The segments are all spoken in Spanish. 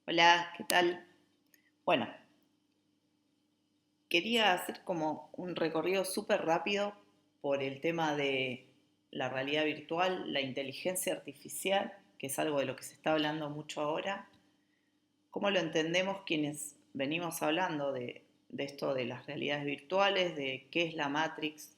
Hola, ¿qué tal? Bueno, quería hacer como un recorrido súper rápido por el tema de la realidad virtual, la inteligencia artificial, que es algo de lo que se está hablando mucho ahora. ¿Cómo lo entendemos quienes venimos hablando de esto de las realidades virtuales, de qué es la Matrix?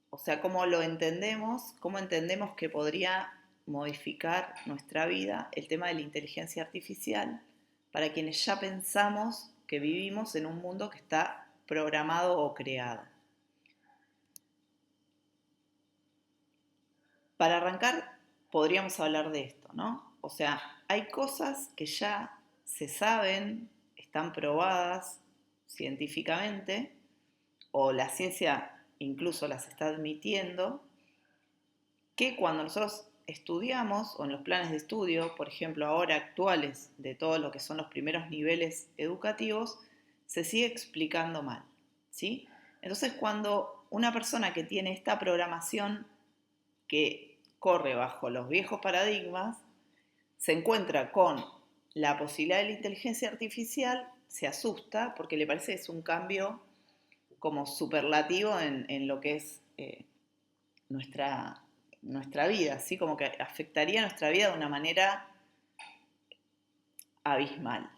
O sea, cómo entendemos que podría modificar nuestra vida el tema de la inteligencia artificial para quienes ya pensamos que vivimos en un mundo que está programado o creado. Para arrancar, podríamos hablar de esto, ¿no? O sea, hay cosas que ya se saben, están probadas científicamente, o la ciencia incluso las está admitiendo, que cuando nosotros estudiamos o en los planes de estudio, por ejemplo ahora actuales de todo lo que son los primeros niveles educativos, se sigue explicando mal, ¿sí? Entonces cuando una persona que tiene esta programación que corre bajo los viejos paradigmas, se encuentra con la posibilidad de la inteligencia artificial, se asusta porque le parece que es un cambio como superlativo en lo que es nuestra, nuestra vida, ¿sí? Como que afectaría nuestra vida de una manera abismal.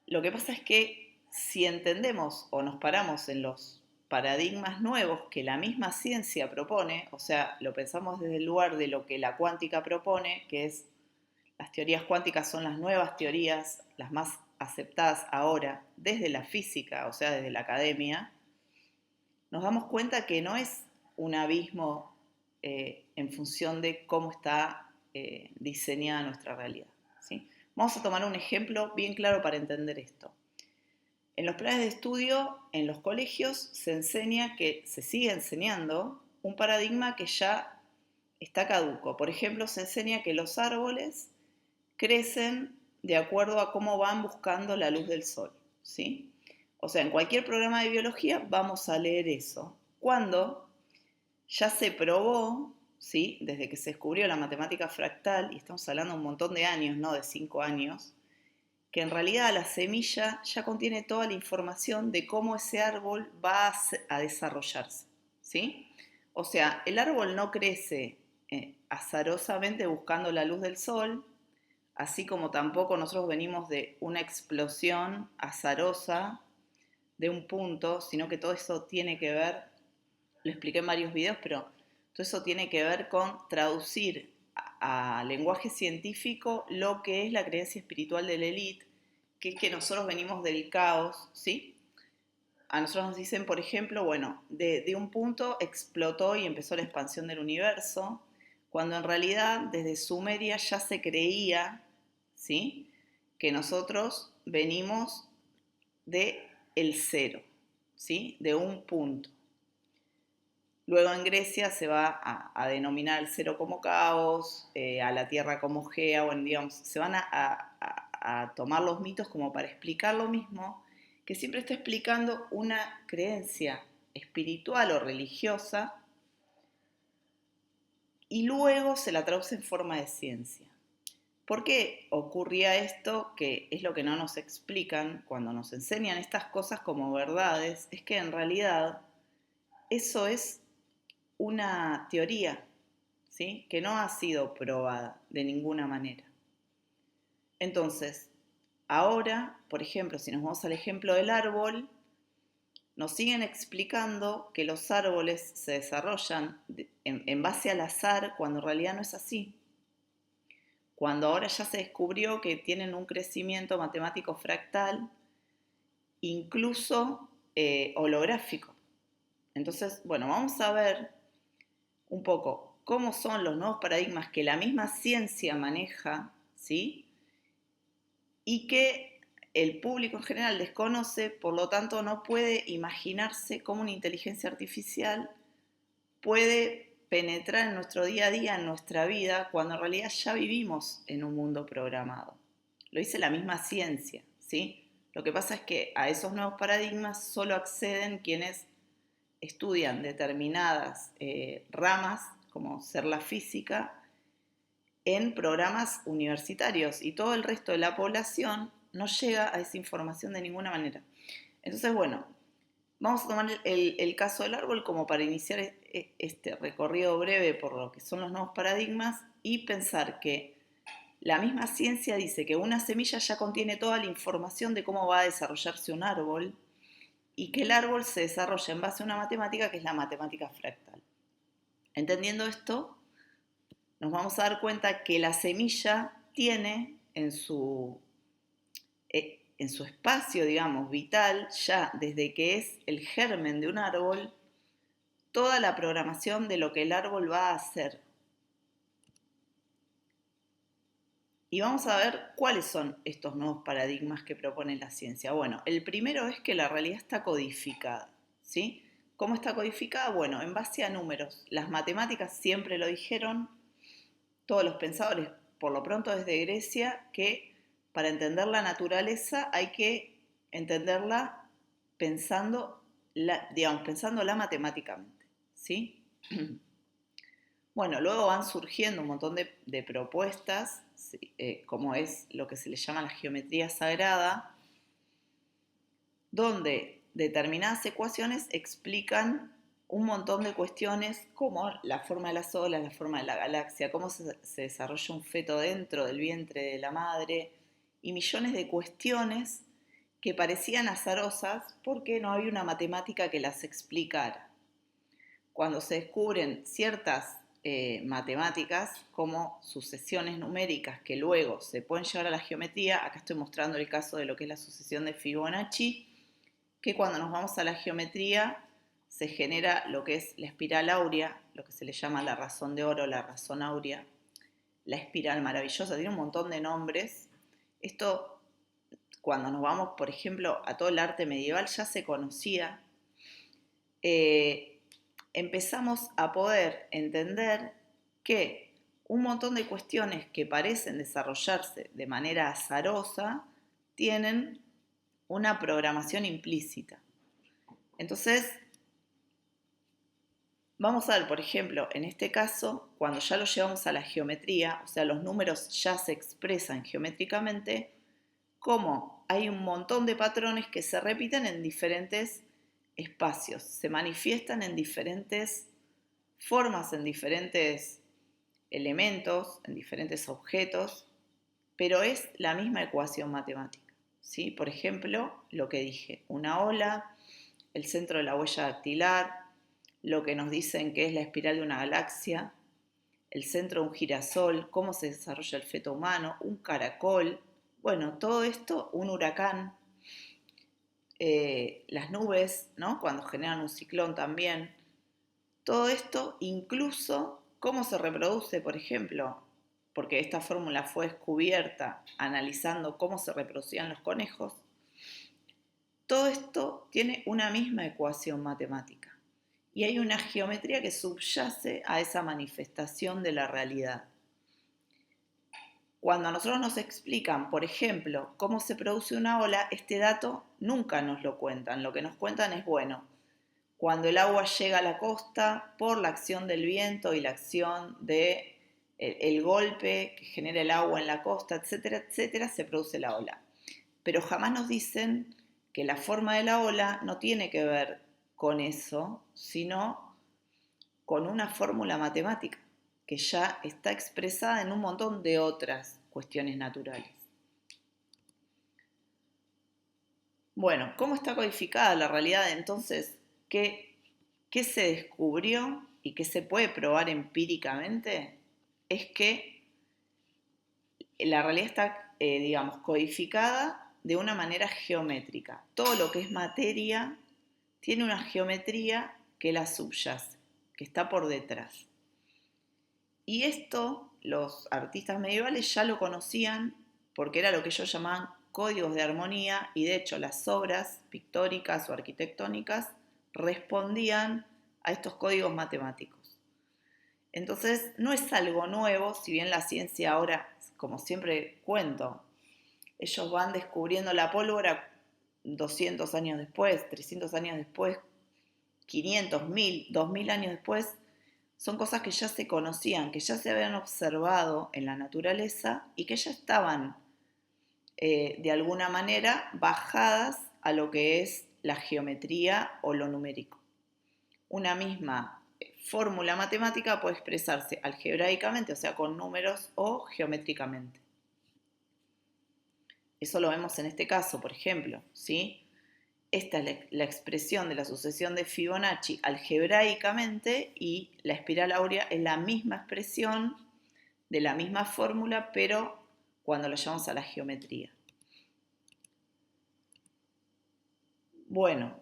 Lo que pasa es que si entendemos o nos paramos en los paradigmas nuevos que la misma ciencia propone, o sea, lo pensamos desde el lugar de lo que la cuántica propone, que es las teorías cuánticas son las nuevas teorías, las más aceptadas ahora desde la física, o sea, desde la academia, nos damos cuenta que no es un abismo en función de cómo está diseñada nuestra realidad, ¿sí? Vamos a tomar un ejemplo bien claro para entender esto. En los planes de estudio, en los colegios, se sigue enseñando un paradigma que ya está caduco. Por ejemplo, se enseña que los árboles crecen de acuerdo a cómo van buscando la luz del sol, ¿sí? O sea, en cualquier programa de biología vamos a leer eso. Cuando ya se probó, ¿sí? Desde que se descubrió la matemática fractal, y estamos hablando de un montón de años, no de 5 años, que en realidad la semilla ya contiene toda la información de cómo ese árbol va a desarrollarse, ¿sí? O sea, el árbol no crece azarosamente buscando la luz del sol, así como tampoco nosotros venimos de una explosión azarosa de un punto, sino que todo eso tiene que ver, lo expliqué en varios videos, pero todo eso tiene que ver con traducir a lenguaje científico lo que es la creencia espiritual de la élite, que es que nosotros venimos del caos, ¿sí? A nosotros nos dicen, por ejemplo, bueno, de un punto explotó y empezó la expansión del universo, cuando en realidad desde Sumeria ya se creía, ¿sí? Que nosotros venimos de el cero, ¿sí? De un punto. Luego en Grecia se va a denominar el cero como caos, a la tierra como gea, bueno, digamos, se van a tomar los mitos como para explicar lo mismo, que siempre está explicando una creencia espiritual o religiosa y luego se la traduce en forma de ciencia. ¿Por qué ocurría esto? Que es lo que no nos explican cuando nos enseñan estas cosas como verdades, es que en realidad eso es una teoría, ¿sí? Que no ha sido probada de ninguna manera. Entonces, ahora, por ejemplo, si nos vamos al ejemplo del árbol, nos siguen explicando que los árboles se desarrollan en base al azar cuando en realidad no es así. Cuando ahora ya se descubrió que tienen un crecimiento matemático fractal, incluso holográfico. Entonces, bueno, vamos a ver un poco cómo son los nuevos paradigmas que la misma ciencia maneja, ¿sí? Y que el público en general desconoce, por lo tanto no puede imaginarse cómo una inteligencia artificial puede penetrar en nuestro día a día, en nuestra vida, cuando en realidad ya vivimos en un mundo programado. Lo dice la misma ciencia, ¿sí? Lo que pasa es que a esos nuevos paradigmas solo acceden quienes estudian determinadas ramas, como ser la física, en programas universitarios y todo el resto de la población no llega a esa información de ninguna manera. Entonces, bueno, vamos a tomar el caso del árbol como para iniciar este recorrido breve por lo que son los nuevos paradigmas y pensar que la misma ciencia dice que una semilla ya contiene toda la información de cómo va a desarrollarse un árbol y que el árbol se desarrolla en base a una matemática que es la matemática fractal. Entendiendo esto, nos vamos a dar cuenta que la semilla tiene en su espacio, digamos, vital, ya desde que es el germen de un árbol, toda la programación de lo que el árbol va a hacer. Y vamos a ver cuáles son estos nuevos paradigmas que propone la ciencia. Bueno, el primero es que la realidad está codificada, ¿sí? ¿Cómo está codificada? Bueno, en base a números. Las matemáticas siempre lo dijeron, todos los pensadores, por lo pronto desde Grecia, que para entender la naturaleza hay que entenderla pensándola matemáticamente, ¿sí? Bueno, luego van surgiendo un montón de propuestas, como es lo que se le llama la geometría sagrada, donde determinadas ecuaciones explican un montón de cuestiones como la forma de las olas, la forma de la galaxia, cómo se desarrolla un feto dentro del vientre de la madre y millones de cuestiones que parecían azarosas porque no había una matemática que las explicara. Cuando se descubren ciertas matemáticas como sucesiones numéricas que luego se pueden llevar a la geometría, acá estoy mostrando el caso de lo que es la sucesión de Fibonacci, que cuando nos vamos a la geometría se genera lo que es la espiral áurea, lo que se le llama la razón de oro, la razón áurea, la espiral maravillosa, tiene un montón de nombres. Esto, cuando nos vamos, por ejemplo, a todo el arte medieval, ya se conocía. Empezamos a poder entender que un montón de cuestiones que parecen desarrollarse de manera azarosa tienen una programación implícita. Entonces, vamos a ver, por ejemplo, en este caso, cuando ya lo llevamos a la geometría, o sea, los números ya se expresan geométricamente, cómo hay un montón de patrones que se repiten en diferentes espacios, se manifiestan en diferentes formas, en diferentes elementos, en diferentes objetos, pero es la misma ecuación matemática, ¿sí? Por ejemplo, lo que dije, una ola, el centro de la huella dactilar, lo que nos dicen que es la espiral de una galaxia, el centro de un girasol, cómo se desarrolla el feto humano, un caracol, bueno, todo esto, un huracán, las nubes, ¿no? Cuando generan un ciclón también, todo esto, incluso cómo se reproduce, por ejemplo, porque esta fórmula fue descubierta analizando cómo se reproducían los conejos, todo esto tiene una misma ecuación matemática y hay una geometría que subyace a esa manifestación de la realidad. Cuando a nosotros nos explican, por ejemplo, cómo se produce una ola, este dato nunca nos lo cuentan. Lo que nos cuentan es, bueno, cuando el agua llega a la costa, por la acción del viento y la acción de el golpe que genera el agua en la costa, etcétera, etcétera, se produce la ola. Pero jamás nos dicen que la forma de la ola no tiene que ver con eso, sino con una fórmula matemática que ya está expresada en un montón de otras cuestiones naturales. Bueno, ¿cómo está codificada la realidad? Entonces, ¿qué se descubrió y qué se puede probar empíricamente? Es que la realidad está, digamos, codificada de una manera geométrica. Todo lo que es materia tiene una geometría que la subyace, que está por detrás. Y esto los artistas medievales ya lo conocían porque era lo que ellos llamaban códigos de armonía y de hecho las obras pictóricas o arquitectónicas respondían a estos códigos matemáticos. Entonces no es algo nuevo, si bien la ciencia ahora, como siempre cuento, ellos van descubriendo la pólvora 200 años después, 300 años después, 500, 1000, 2000 años después, son cosas que ya se conocían, que ya se habían observado en la naturaleza y que ya estaban de alguna manera bajadas a lo que es la geometría o lo numérico. Una misma fórmula matemática puede expresarse algebraicamente, o sea, con números, o geométricamente. Eso lo vemos en este caso, por ejemplo, ¿sí? Esta es la expresión de la sucesión de Fibonacci algebraicamente y la espiral áurea es la misma expresión de la misma fórmula, pero cuando lo llevamos a la geometría. Bueno,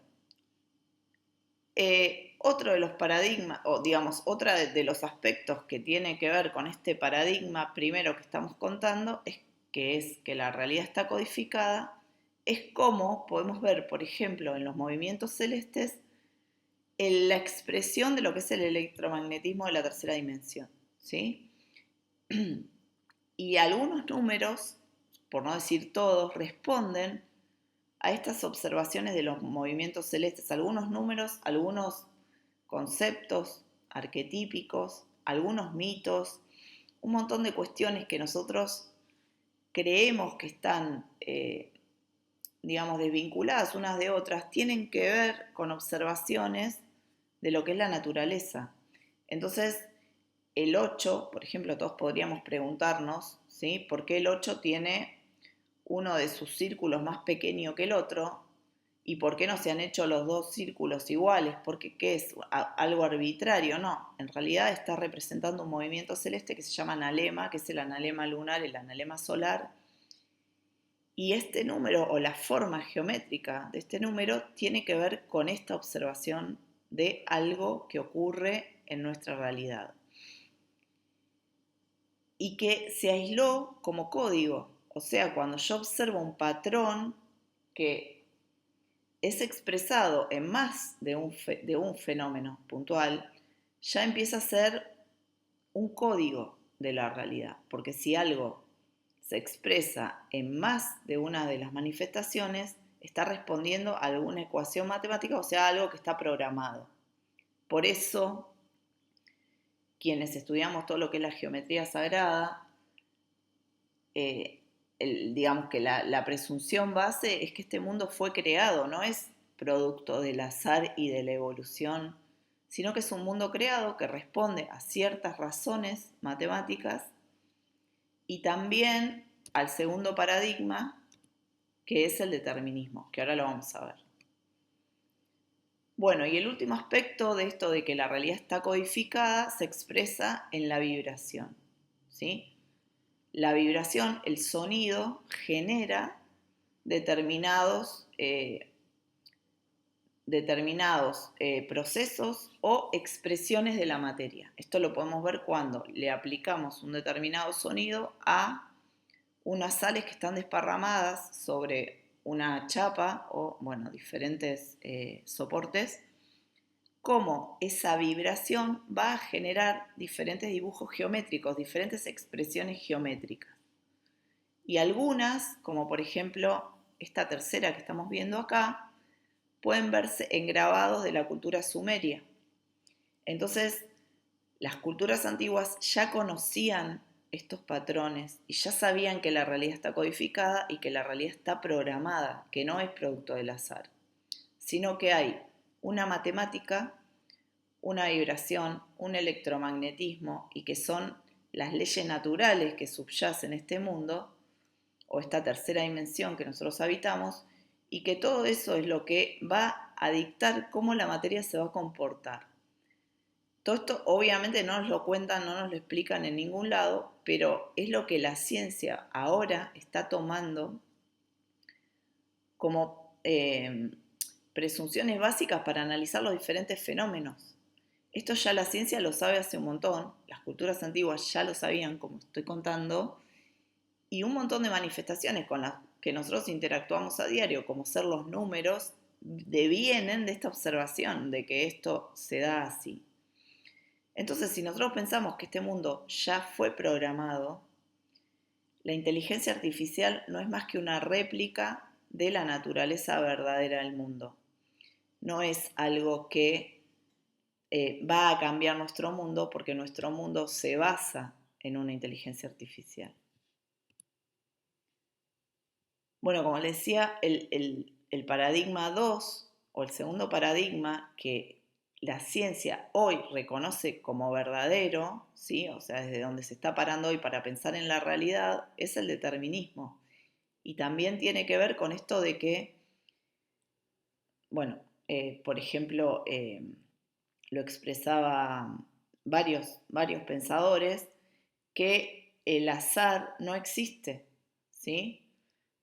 otro de los paradigmas, o digamos, otro de los aspectos que tiene que ver con este paradigma primero que estamos contando es que la realidad está codificada, es cómo podemos ver, por ejemplo, en los movimientos celestes, la expresión de lo que es el electromagnetismo de la tercera dimensión, ¿sí? Y algunos números, por no decir todos, responden a estas observaciones de los movimientos celestes. Algunos números, algunos conceptos arquetípicos, algunos mitos, un montón de cuestiones que nosotros creemos que están, digamos, desvinculadas unas de otras, tienen que ver con observaciones de lo que es la naturaleza. Entonces, el 8, por ejemplo, todos podríamos preguntarnos, ¿sí? ¿Por qué el 8 tiene uno de sus círculos más pequeño que el otro? ¿Y por qué no se han hecho los dos círculos iguales? Porque ¿qué es? ¿Algo arbitrario? No, en realidad está representando un movimiento celeste que se llama analema, que es el analema lunar, el analema solar. Y este número, o la forma geométrica de este número, tiene que ver con esta observación de algo que ocurre en nuestra realidad y que se aisló como código. O sea, cuando yo observo un patrón que es expresado en más de un fenómeno puntual, ya empieza a ser un código de la realidad. Porque si algo se expresa en más de una de las manifestaciones, está respondiendo a alguna ecuación matemática, o sea, algo que está programado. Por eso, quienes estudiamos todo lo que es la geometría sagrada, digamos que la presunción base es que este mundo fue creado, no es producto del azar y de la evolución, sino que es un mundo creado que responde a ciertas razones matemáticas y también al segundo paradigma, que es el determinismo, que ahora lo vamos a ver. Bueno, y el último aspecto de esto de que la realidad está codificada se expresa en la vibración, ¿sí? La vibración, el sonido, genera determinados, procesos o expresiones de la materia. Esto lo podemos ver cuando le aplicamos un determinado sonido a unas sales que están desparramadas sobre una chapa o, bueno, diferentes soportes, cómo esa vibración va a generar diferentes dibujos geométricos, diferentes expresiones geométricas. Y algunas, como por ejemplo esta tercera que estamos viendo acá, pueden verse en grabados de la cultura sumeria. Entonces, las culturas antiguas ya conocían estos patrones y ya sabían que la realidad está codificada y que la realidad está programada, que no es producto del azar, sino que hay una matemática, una vibración, un electromagnetismo y que son las leyes naturales que subyacen este mundo o esta tercera dimensión que nosotros habitamos y que todo eso es lo que va a dictar cómo la materia se va a comportar. Todo esto obviamente no nos lo cuentan, no nos lo explican en ningún lado, pero es lo que la ciencia ahora está tomando como presunciones básicas para analizar los diferentes fenómenos. Esto ya la ciencia lo sabe hace un montón, las culturas antiguas ya lo sabían, como estoy contando, y un montón de manifestaciones con las que nosotros interactuamos a diario, como ser los números, devienen de esta observación de que esto se da así. Entonces, si nosotros pensamos que este mundo ya fue programado, la inteligencia artificial no es más que una réplica de la naturaleza verdadera del mundo. No es algo que va a cambiar nuestro mundo porque nuestro mundo se basa en una inteligencia artificial. Bueno, como les decía, el paradigma 2 o el segundo paradigma que la ciencia hoy reconoce como verdadero, ¿sí? O sea, desde donde se está parando hoy para pensar en la realidad, es el determinismo. Y también tiene que ver con esto de que, bueno, por ejemplo, lo expresaba varios pensadores, que el azar no existe, ¿sí?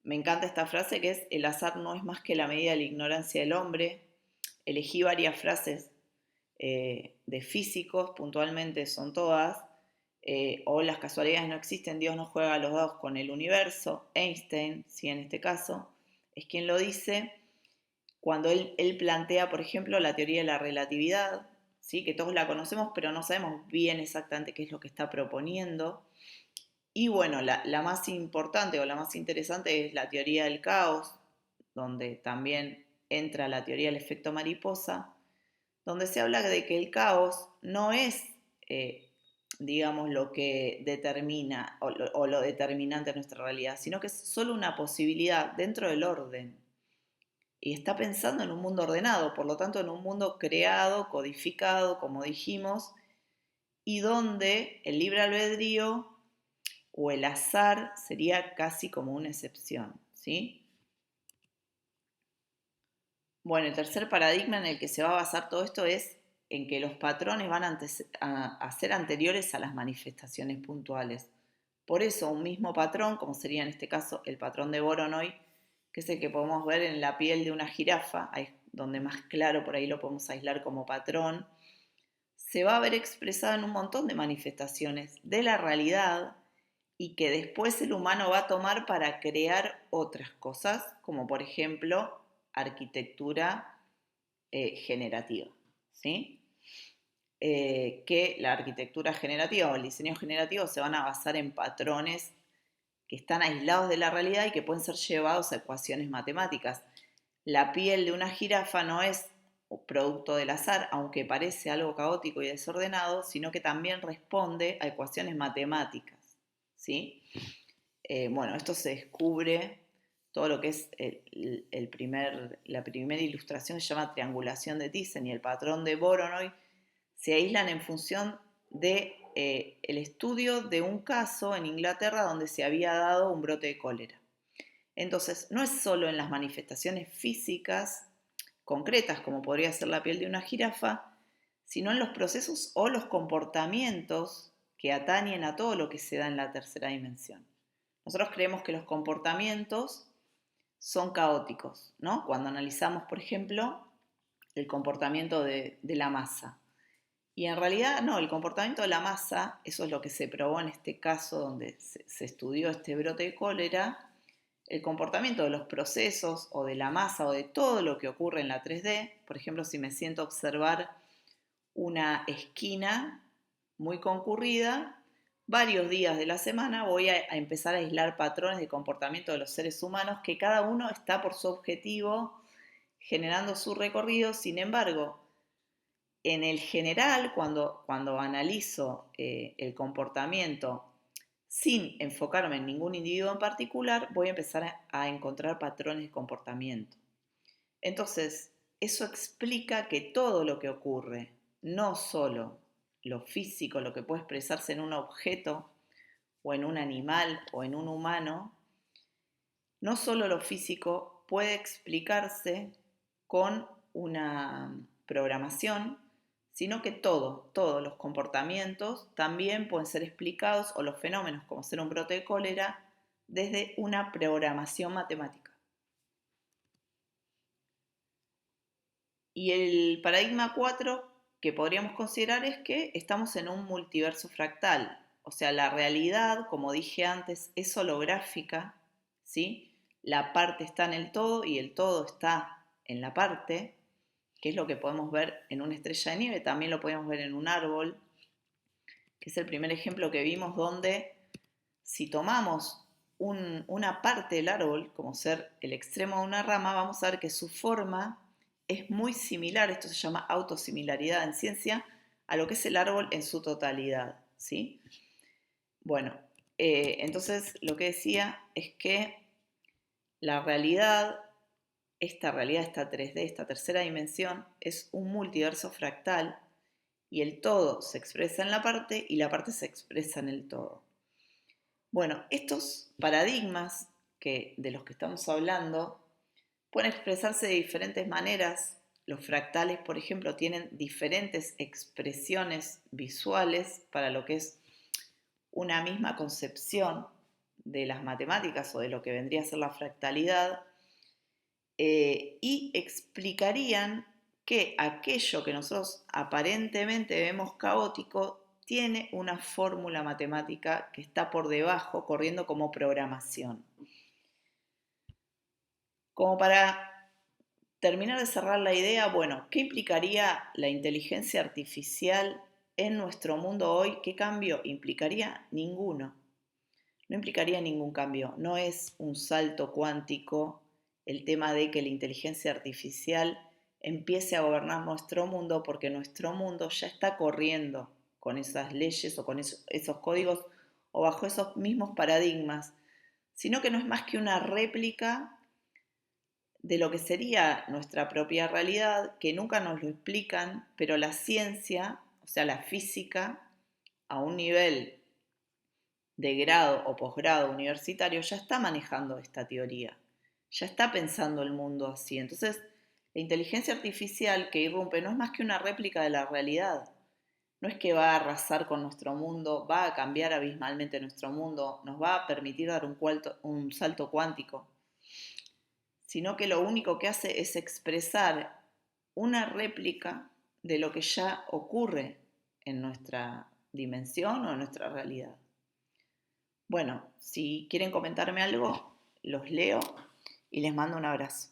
Me encanta esta frase que es: el azar no es más que la medida de la ignorancia del hombre. Elegí varias frases de físicos, puntualmente son todas, o las casualidades no existen, Dios no juega a los dados con el universo. Einstein, sí, en este caso, es quien lo dice cuando él plantea, por ejemplo, la teoría de la relatividad, ¿sí? Que todos la conocemos, pero no sabemos bien exactamente qué es lo que está proponiendo. Y bueno, la más importante o la más interesante es la teoría del caos, donde también entra la teoría del efecto mariposa, donde se habla de que el caos no es, digamos, lo que determina o lo determinante de nuestra realidad, sino que es solo una posibilidad dentro del orden. Y está pensando en un mundo ordenado, por lo tanto en un mundo creado, codificado, como dijimos, y donde el libre albedrío o el azar sería casi como una excepción, ¿sí? Bueno, el tercer paradigma en el que se va a basar todo esto es en que los patrones van a ser anteriores a las manifestaciones puntuales. Por eso un mismo patrón, como sería en este caso el patrón de Voronoi, que es el que podemos ver en la piel de una jirafa, ahí es donde más claro por ahí lo podemos aislar como patrón, se va a ver expresado en un montón de manifestaciones de la realidad y que después el humano va a tomar para crear otras cosas, como por ejemplo arquitectura generativa, ¿sí? Que la arquitectura generativa o el diseño generativo se van a basar en patrones que están aislados de la realidad y que pueden ser llevados a ecuaciones matemáticas. La piel de una jirafa no es producto del azar, aunque parece algo caótico y desordenado, sino que también responde a ecuaciones matemáticas, ¿sí? Bueno, esto se descubre, todo lo que es la primera ilustración se llama triangulación de Thyssen y el patrón de Voronoi, se aíslan en función de el estudio de un caso en Inglaterra donde se había dado un brote de cólera. Entonces, no es solo en las manifestaciones físicas concretas, como podría ser la piel de una jirafa, sino en los procesos o los comportamientos que atañen a todo lo que se da en la tercera dimensión. Nosotros creemos que los comportamientos son caóticos, ¿no? Cuando analizamos, por ejemplo, el comportamiento de la masa. Y en realidad, no, el comportamiento de la masa, eso es lo que se probó en este caso donde se estudió este brote de cólera, el comportamiento de los procesos o de la masa o de todo lo que ocurre en la 3D, por ejemplo, si me siento a observar una esquina muy concurrida, varios días de la semana voy a empezar a aislar patrones de comportamiento de los seres humanos que cada uno está por su objetivo generando su recorrido. Sin embargo, en el general, cuando analizo el comportamiento sin enfocarme en ningún individuo en particular, voy a empezar a encontrar patrones de comportamiento. Entonces, eso explica que todo lo que ocurre, no solo lo físico, lo que puede expresarse en un objeto o en un animal o en un humano, no solo lo físico puede explicarse con una programación, sino que todos los comportamientos también pueden ser explicados, o los fenómenos como ser un brote de cólera, desde una programación matemática. Y el paradigma 4 que podríamos considerar es que estamos en un multiverso fractal, o sea, la realidad, como dije antes, es holográfica, ¿sí? La parte está en el todo y el todo está en la parte, que es lo que podemos ver en una estrella de nieve, también lo podemos ver en un árbol, que es el primer ejemplo que vimos donde si tomamos una parte del árbol, como ser el extremo de una rama, vamos a ver que su forma es muy similar, esto se llama autosimilaridad en ciencia, a lo que es el árbol en su totalidad, ¿sí? Bueno, entonces lo que decía es que la realidad, esta 3D, esta tercera dimensión, es un multiverso fractal y el todo se expresa en la parte y la parte se expresa en el todo. Bueno, estos paradigmas de los que estamos hablando pueden expresarse de diferentes maneras. Los fractales, por ejemplo, tienen diferentes expresiones visuales para lo que es una misma concepción de las matemáticas o de lo que vendría a ser la fractalidad, y explicarían que aquello que nosotros aparentemente vemos caótico tiene una fórmula matemática que está por debajo corriendo como programación. Como para terminar de cerrar la idea, bueno, ¿qué implicaría la inteligencia artificial en nuestro mundo hoy? ¿Qué cambio implicaría? Ninguno. No implicaría ningún cambio. No es un salto cuántico el tema de que la inteligencia artificial empiece a gobernar nuestro mundo, porque nuestro mundo ya está corriendo con esas leyes o con esos códigos o bajo esos mismos paradigmas, sino que no es más que una réplica de lo que sería nuestra propia realidad, que nunca nos lo explican, pero la ciencia, o sea, la física, a un nivel de grado o posgrado universitario, ya está manejando esta teoría, ya está pensando el mundo así. Entonces, la inteligencia artificial que irrumpe no es más que una réplica de la realidad. No es que va a arrasar con nuestro mundo, va a cambiar abismalmente nuestro mundo, nos va a permitir dar un salto cuántico, sino que lo único que hace es expresar una réplica de lo que ya ocurre en nuestra dimensión o en nuestra realidad. Bueno, si quieren comentarme algo, los leo y les mando un abrazo.